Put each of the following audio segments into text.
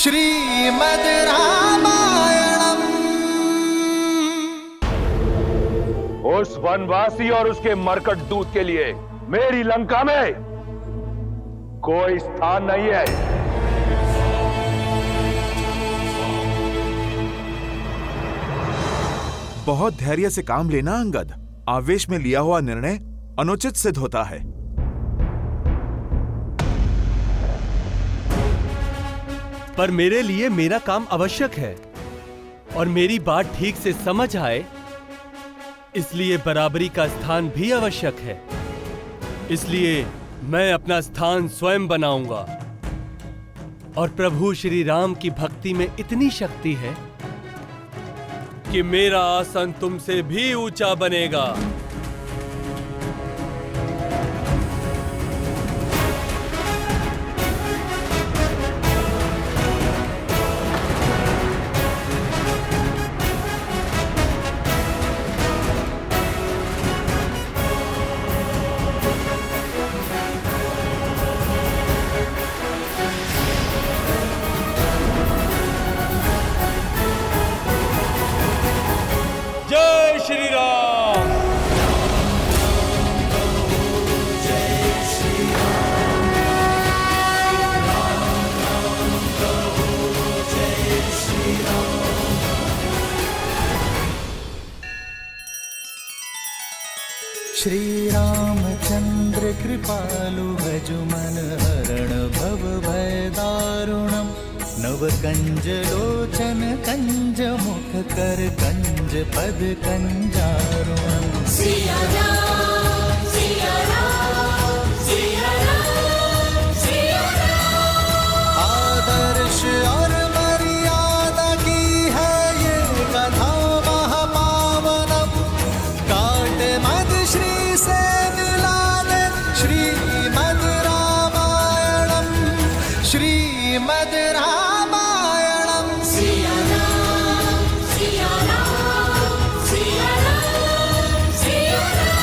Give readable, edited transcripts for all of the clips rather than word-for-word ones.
श्रीमद् रामायणम। उस वनवासी और उसके मरकट दूत के लिए मेरी लंका में कोई स्थान नहीं है। बहुत धैर्य से काम लेना अंगद। आवेश में लिया हुआ निर्णय अनुचित सिद्ध होता है। पर मेरे लिए मेरा काम आवश्यक है और मेरी बात ठीक से समझ आए, इसलिए बराबरी का स्थान भी आवश्यक है। इसलिए मैं अपना स्थान स्वयं बनाऊंगा। और प्रभु श्री राम की भक्ति में इतनी शक्ति है कि मेरा आसन तुमसे भी ऊंचा बनेगा। जय श्री राम। श्री रामचंद्र कृपालु भजु मन हरण भव भय दारुणम। नव कंज लोचन कंज मुख कर कंज पद कंजारुणम। सिया राम, सिया राम, सिया राम, सिया राम। आदर्श और मर्यादा की है ये कथा महापावनम। काट मद श्री से मिला दे श्रीमद् रामायणम। श्रीमद् रामायणम। सिया राम, सिया राम, सिया राम, सिया राम।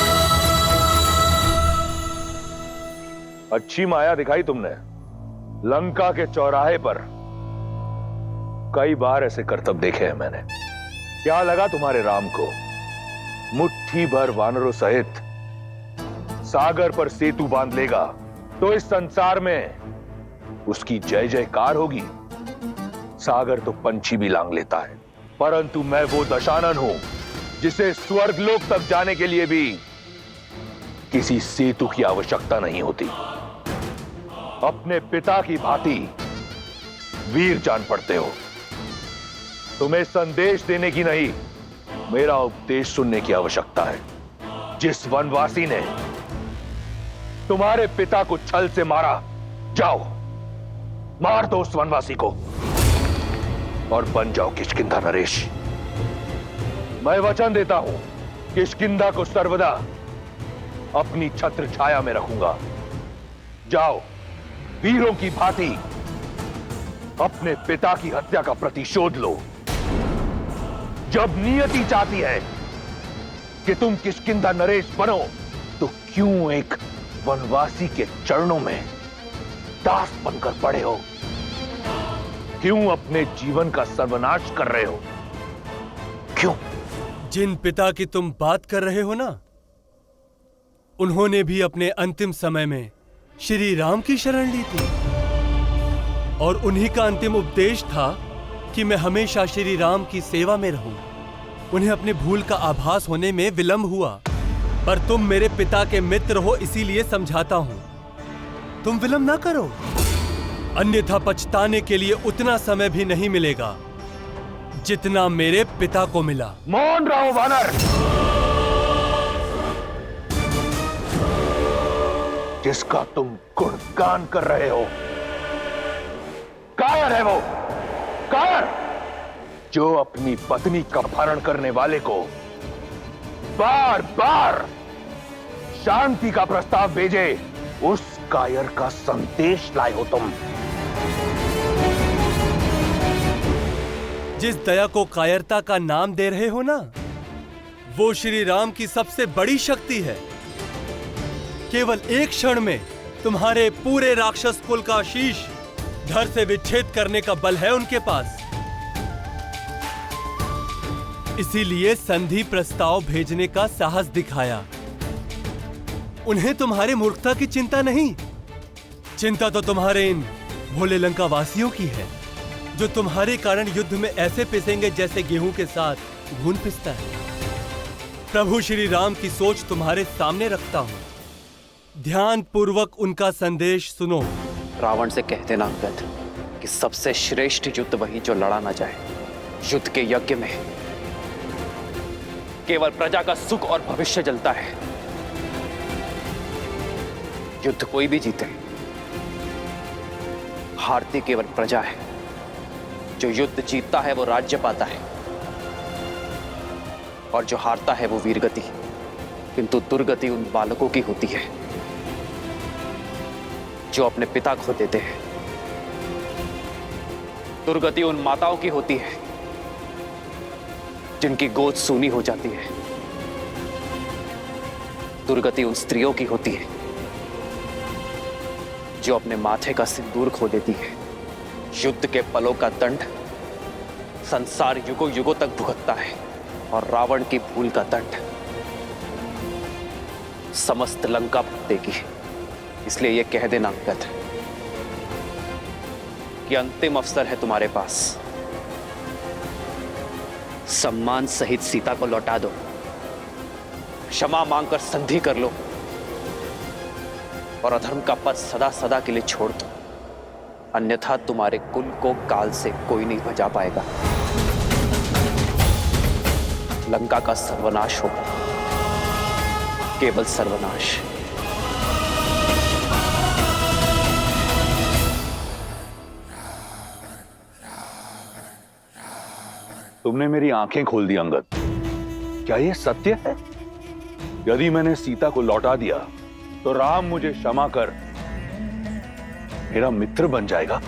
अच्छी माया दिखाई तुमने। लंका के चौराहे पर कई बार ऐसे करतब देखे हैं मैंने। क्या लगा तुम्हारे राम को मुट्ठी भर वानरों सहित सागर पर सेतु बांध लेगा तो इस संसार में उसकी जय जयकार होगी? सागर तो पंछी भी लांग लेता है, परंतु मैं वो दशानन हूं जिसे स्वर्गलोक तक जाने के लिए भी किसी सेतु की आवश्यकता नहीं होती। अपने पिता की भांति वीर जान पड़ते हो। तुम्हें संदेश देने की नहीं, मेरा उपदेश सुनने की आवश्यकता है। जिस वनवासी ने तुम्हारे पिता को छल से मारा, जाओ मार दो उस वनवासी को और बन जाओ किष्किंधा नरेश। मैं वचन देता हूं किष्किंधा को सर्वदा अपनी छत्र छाया में रखूंगा। जाओ वीरों की भांति अपने पिता की हत्या का प्रतिशोध लो। जब नियति चाहती है कि तुम किष्किंधा नरेश बनो, तो क्यों एक वनवासी के चरणों में दास बनकर पड़े हो? क्यों अपने जीवन का सर्वनाश कर रहे हो? क्यों? जिन पिता की तुम बात कर रहे हो ना, उन्होंने भी अपने अंतिम समय में श्री राम की शरण ली थी और उन्हीं का अंतिम उपदेश था कि मैं हमेशा श्री राम की सेवा में रहूं। उन्हें अपनी भूल का आभास होने में विलंब हुआ, पर तुम मेरे पिता के मित्र हो, इसीलिए समझाता हूं, तुम विलंब ना करो, अन्यथा पछताने के लिए उतना समय भी नहीं मिलेगा जितना मेरे पिता को मिला। मौन रहो वानर। जिसका तुम गुणगान कर रहे हो, कायर है वो, कायर जो अपनी पत्नी का अपहरण करने वाले को बार बार शांति का प्रस्ताव भेजे। उस कायर का संदेश लाए हो तुम। जिस दया को कायरता का नाम दे रहे हो ना, वो श्री राम की सबसे बड़ी शक्ति है। केवल एक क्षण में तुम्हारे पूरे राक्षस कुल का शीश धड़ से विच्छेद करने का बल है उनके पास। इसीलिए संधि प्रस्ताव भेजने का साहस दिखाया। उन्हें तुम्हारे मूर्खता की चिंता नहीं, चिंता तो तुम्हारे इन भोले लंका वासियों की है, जो तुम्हारे कारण युद्ध में ऐसे पिसेंगे जैसे गेहूं के साथ घून पिसता है। प्रभु श्री राम की सोच तुम्हारे सामने रखता हूं, ध्यान पूर्वक उनका संदेश सुनो। रावण से कह देना अंगद कि सबसे श्रेष्ठ युद्ध वही जो लड़ा ना जाए। युद्ध के यज्ञ में केवल प्रजा का सुख और भविष्य जलता है। युद्ध कोई भी जीते, हारती केवल प्रजा है। जो युद्ध जीतता है वो राज्य पाता है, और जो हारता है वो वीरगति, किंतु दुर्गति उन बालकों की होती है जो अपने पिता खो देते हैं। दुर्गति उन माताओं की होती है जिनकी गोद सूनी हो जाती है। दुर्गति उन स्त्रियों की होती है जो अपने माथे का सिंदूर खो देती है। युद्ध के पलों का दंड संसार युगों युगों तक भुगतता है, और रावण की भूल का दंड समस्त लंका भुगतेगी। इसलिए यह कह देना अंगद कि अंतिम अवसर है तुम्हारे पास। सम्मान सहित सीता को लौटा दो, क्षमा मांगकर संधि कर लो, और अधर्म का पथ सदा सदा के लिए छोड़ दो। अन्यथा तुम्हारे कुल को काल से कोई नहीं बचा पाएगा। लंका का सर्वनाश होगा, केवल सर्वनाश। तुमने मेरी आंखें खोल दी अंगद। क्या यह सत्य है? यदि मैंने सीता को लौटा दिया तो राम मुझे क्षमा कर मेरा मित्र बन जाएगा।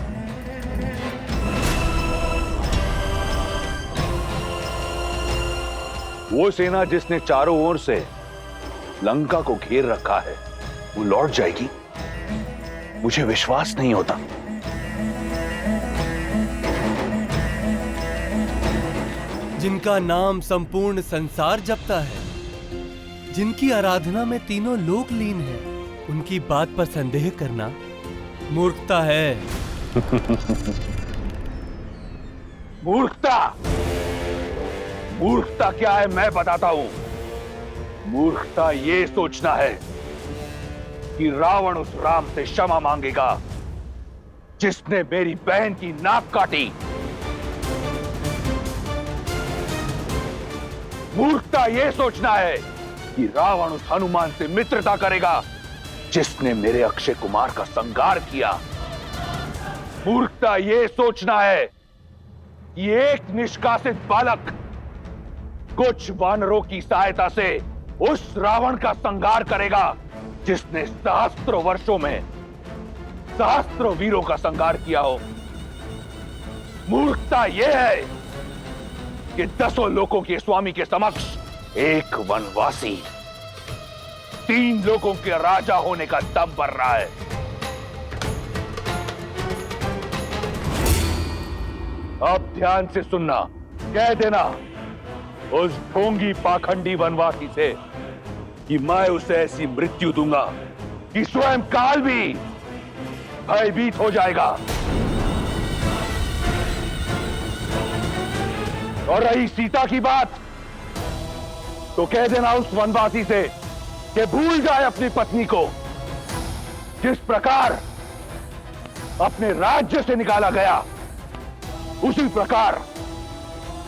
वो सेना जिसने चारों ओर से लंका को घेर रखा है वो लौट जाएगी? मुझे विश्वास नहीं होता। जिनका नाम संपूर्ण संसार जपता है, जिनकी आराधना में तीनों लोक लीन है, उनकी बात पर संदेह करना मूर्खता है। मूर्खता? मूर्खता क्या है मैं बताता हूं। मूर्खता ये सोचना है कि रावण उस राम से क्षमा मांगेगा जिसने मेरी बहन की नाक काटी। मूर्खता ये सोचना है कि रावण उस हनुमान से मित्रता करेगा जिसने मेरे अक्षय कुमार का संहार किया। मूर्खता ये सोचना है कि एक निष्कासित बालक कुछ वानरों की सहायता से उस रावण का संहार करेगा जिसने सहस्त्रों वर्षों में सहस्त्रों वीरों का संहार किया हो। मूर्खता यह है कि दसों लोकों के स्वामी के समक्ष एक वनवासी 3 लोगों के राजा होने का दम भर रहा है। अब ध्यान से सुनना, कह देना उस ढोंगी पाखंडी वनवासी से कि मैं उसे ऐसी मृत्यु दूंगा कि स्वयं काल भी भयभीत हो जाएगा। और रही सीता की बात, तो कह देना उस वनवासी से कि भूल जाए अपनी पत्नी को। जिस प्रकार अपने राज्य से निकाला गया, उसी प्रकार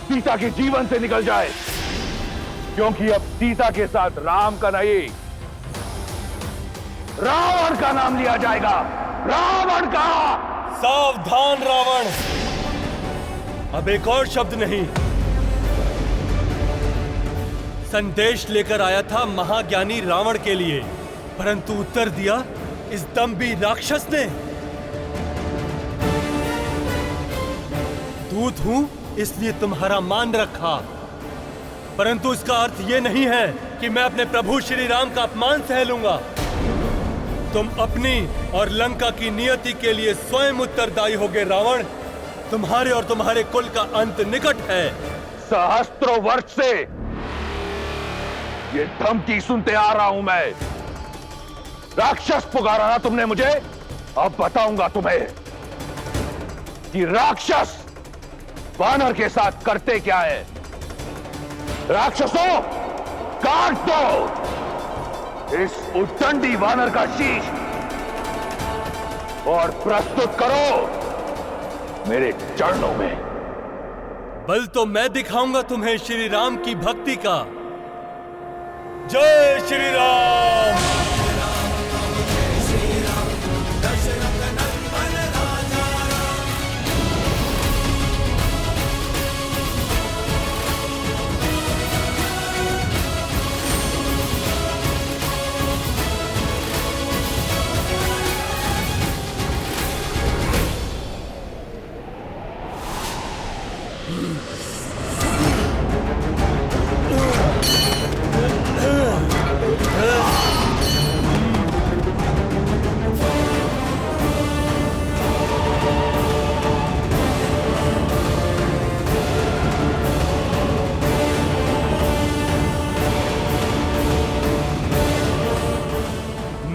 सीता के जीवन से निकल जाए, क्योंकि अब सीता के साथ राम का नहीं रावण का नाम लिया जाएगा। रावण का। सावधान रावण, अब एक और शब्द नहीं। संदेश लेकर आया था महाज्ञानी रावण के लिए, परंतु उत्तर दिया इस दंभी राक्षस ने। दूत हूं इसलिए तुम्हारा मान रखा, परंतु इसका अर्थ यह नहीं है कि मैं अपने प्रभु श्री राम का अपमान सह लूंगा। तुम अपनी और लंका की नियति के लिए स्वयं उत्तरदायी होगे रावण। तुम्हारे और तुम्हारे कुल का अंत निकट है। सहस्त्रों वर्ष से ये धमकी सुनते आ रहा हूं मैं। राक्षस पुकारा ना तुमने मुझे, अब बताऊंगा तुम्हें कि राक्षस वानर के साथ करते क्या है। राक्षसों, काट दो इस उद्दंडी वानर का शीश और प्रस्तुत करो मेरे चरणों में। बल तो मैं दिखाऊंगा तुम्हें श्री राम की भक्ति का। जय श्री राम।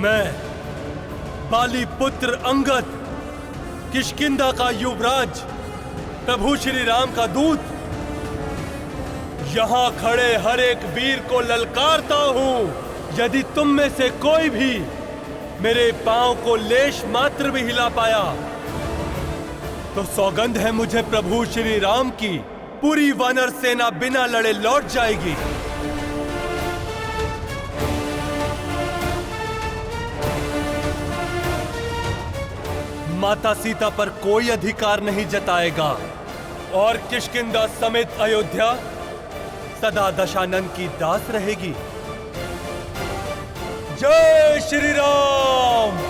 मैं बाली पुत्र अंगद, किष्किंधा का युवराज, प्रभु श्री राम का दूत, यहां खड़े हर एक वीर को ललकारता हूं। यदि तुम में से कोई भी मेरे पांव को लेश मात्र भी हिला पाया तो सौगंध है मुझे प्रभु श्री राम की, पूरी वानर सेना बिना लड़े लौट जाएगी। माता सीता पर कोई अधिकार नहीं जताएगा और किष्किंधा समेत अयोध्या सदा दशानन की दास रहेगी। जय श्री राम।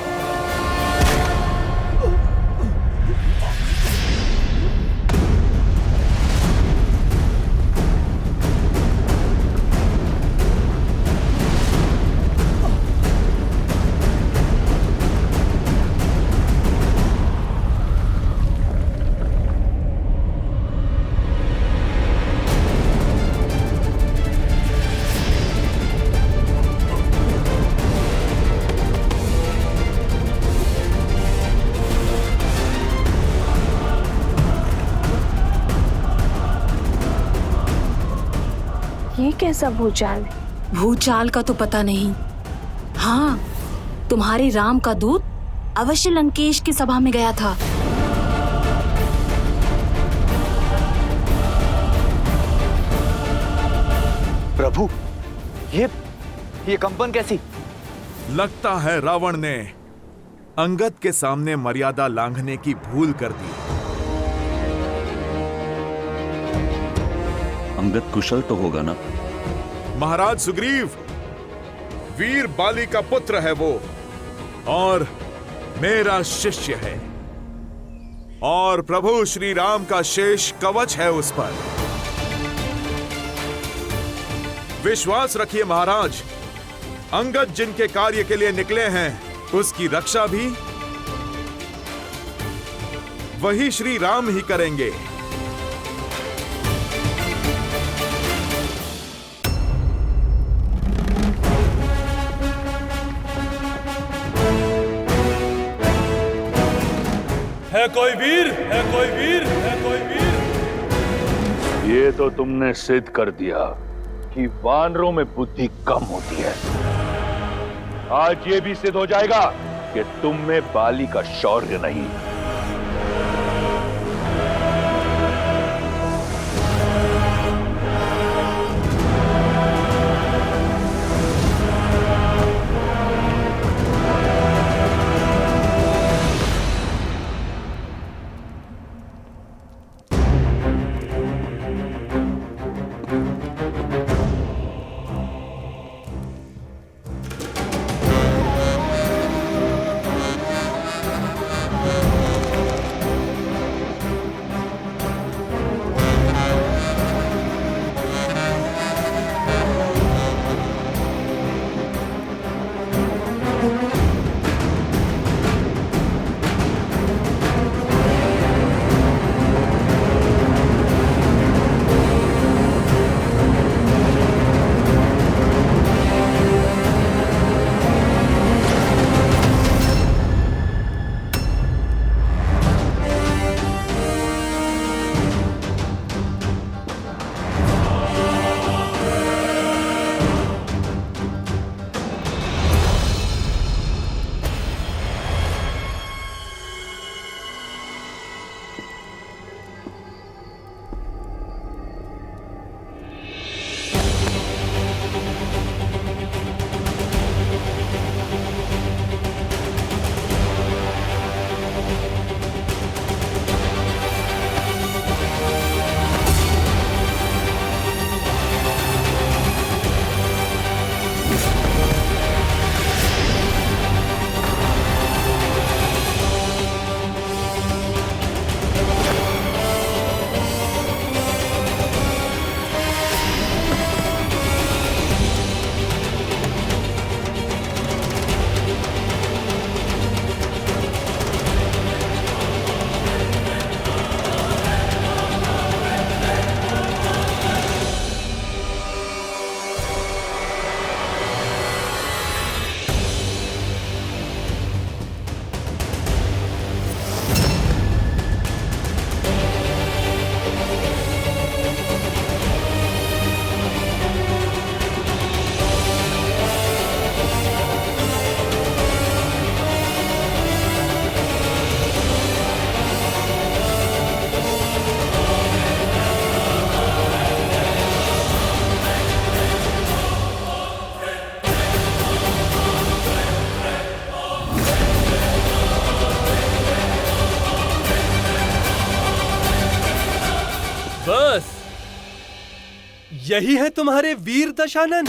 ये कैसा भूचाल है? भूचाल का तो पता नहीं। हाँ, तुम्हारे राम का दूत अवश्य लंकेश की सभा में गया था। प्रभु, ये कंपन कैसी? लगता है रावण ने अंगद के सामने मर्यादा लांघने की भूल कर दी। अंगद कुशल तो होगा ना? महाराज सुग्रीव, वीर बाली का पुत्र है वो और मेरा शिष्य है, और प्रभु श्री राम का शेष कवच है उस पर। विश्वास रखिए महाराज, अंगद जिनके कार्य के लिए निकले हैं उसकी रक्षा भी वही श्री राम ही करेंगे। है कोई वीर? है कोई वीर? है कोई वीर? ये तो तुमने सिद्ध कर दिया कि वानरों में बुद्धि कम होती है। आज ये भी सिद्ध हो जाएगा कि तुम में बाली का शौर्य नहीं। यही है तुम्हारे वीर दशानन?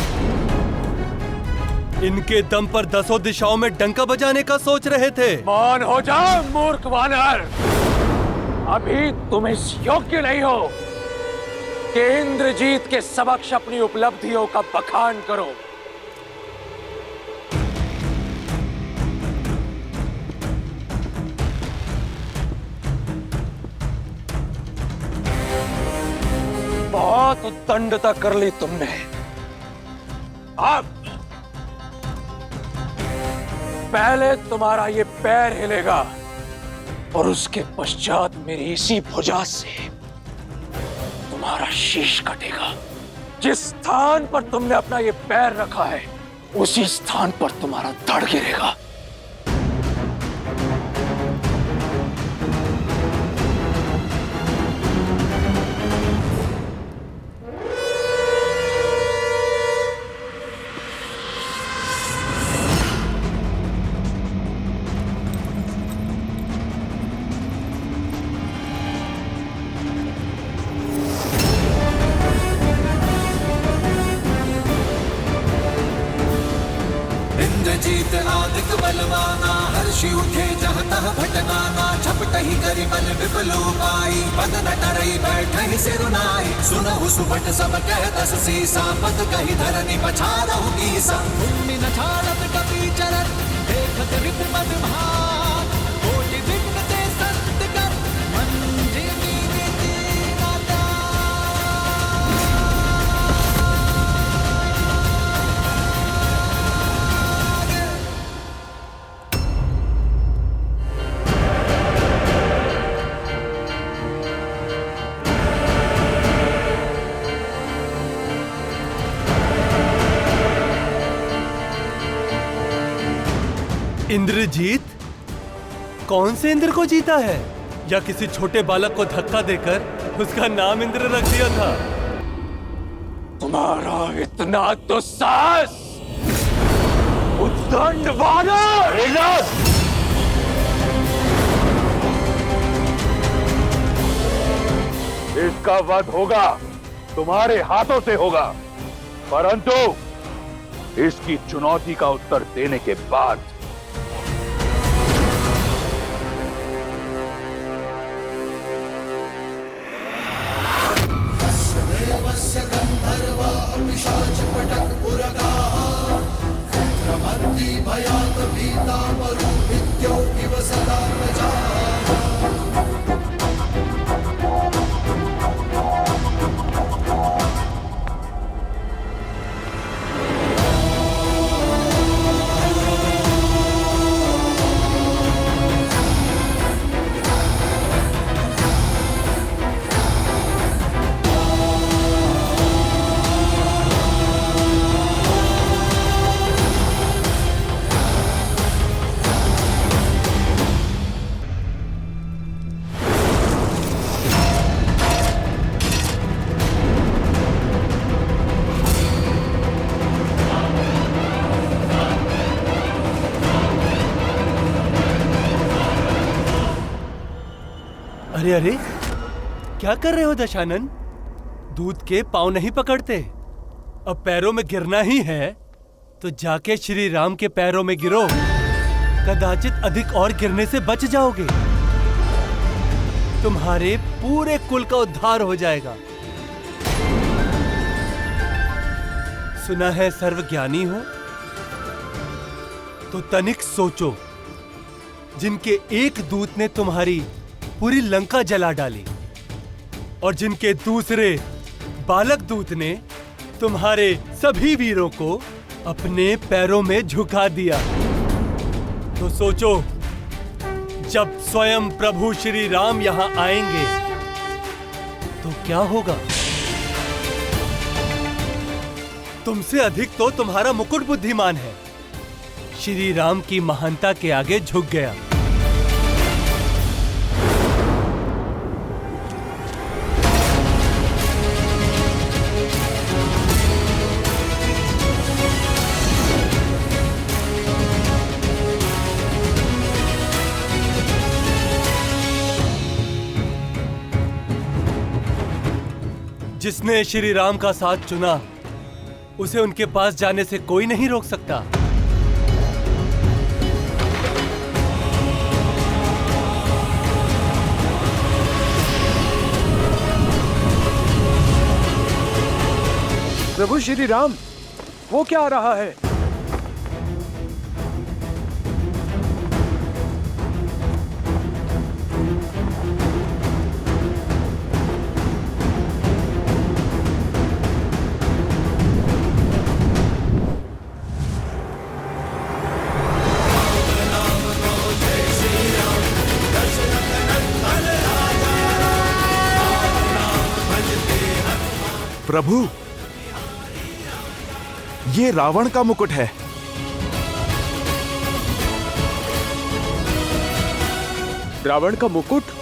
इनके दम पर 10 दिशाओं में डंका बजाने का सोच रहे थे। मौन हो जाओ मूर्ख वानर। अभी तुम इस योग्य नहीं हो कि इंद्रजीत के समक्ष अपनी उपलब्धियों का बखान करो। बहुत दंडता कर ली तुमने। अब पहले तुम्हारा ये पैर हिलेगा और उसके पश्चात मेरी इसी भुजा से तुम्हारा शीश कटेगा। जिस स्थान पर तुमने अपना ये पैर रखा है उसी स्थान पर तुम्हारा धड़ गिरेगा। इंद्रजीत आदिक बलवाना, हर्षि उठे जहाँ तह भटकाना। झपटहि करि बल विपुलो पाई, पद न डरई बैठहि सिरुनाई। सुनहु सुभट सब कह दस सीसा, पद कहि धरनि पछारहु कीसा। भूमि न छाड़त कपि चरण, देखत रिपु मद भाग। कोटि विघ्न ते संत कर, मंजिली नीति न त्याग। इंद्रजीत? कौन से इंद्र को जीता है? या किसी छोटे बालक को धक्का देकर उसका नाम इंद्र रख दिया था? तुम्हारा इतना दुस्साहस! उद्दंड वानर! इसका वध होगा, तुम्हारे हाथों से होगा, परंतु इसकी चुनौती का उत्तर देने के बाद। अरे अरे, क्या कर रहे हो दशानन? दूत के पांव नहीं पकड़ते। अब पैरों में गिरना ही है तो जाके श्री राम के पैरों में गिरो। कदाचित अधिक और गिरने से बच जाओगे। तुम्हारे पूरे कुल का उद्धार हो जाएगा। सुना है सर्वज्ञानी हो, तो तनिक सोचो। जिनके एक दूत ने तुम्हारी पूरी लंका जला डाली और जिनके दूसरे बालक दूत ने तुम्हारे सभी वीरों को अपने पैरों में झुका दिया, तो सोचो, जब स्वयं प्रभु श्री राम यहां आएंगे तो क्या होगा? तुमसे अधिक तो तुम्हारा मुकुट बुद्धिमान है। श्री राम की महानता के आगे झुक गया। जिसने श्री राम का साथ चुना उसे उनके पास जाने से कोई नहीं रोक सकता। प्रभु श्री राम, वो क्या आ रहा है? प्रभु, ये रावण का मुकुट है। रावण का मुकुट?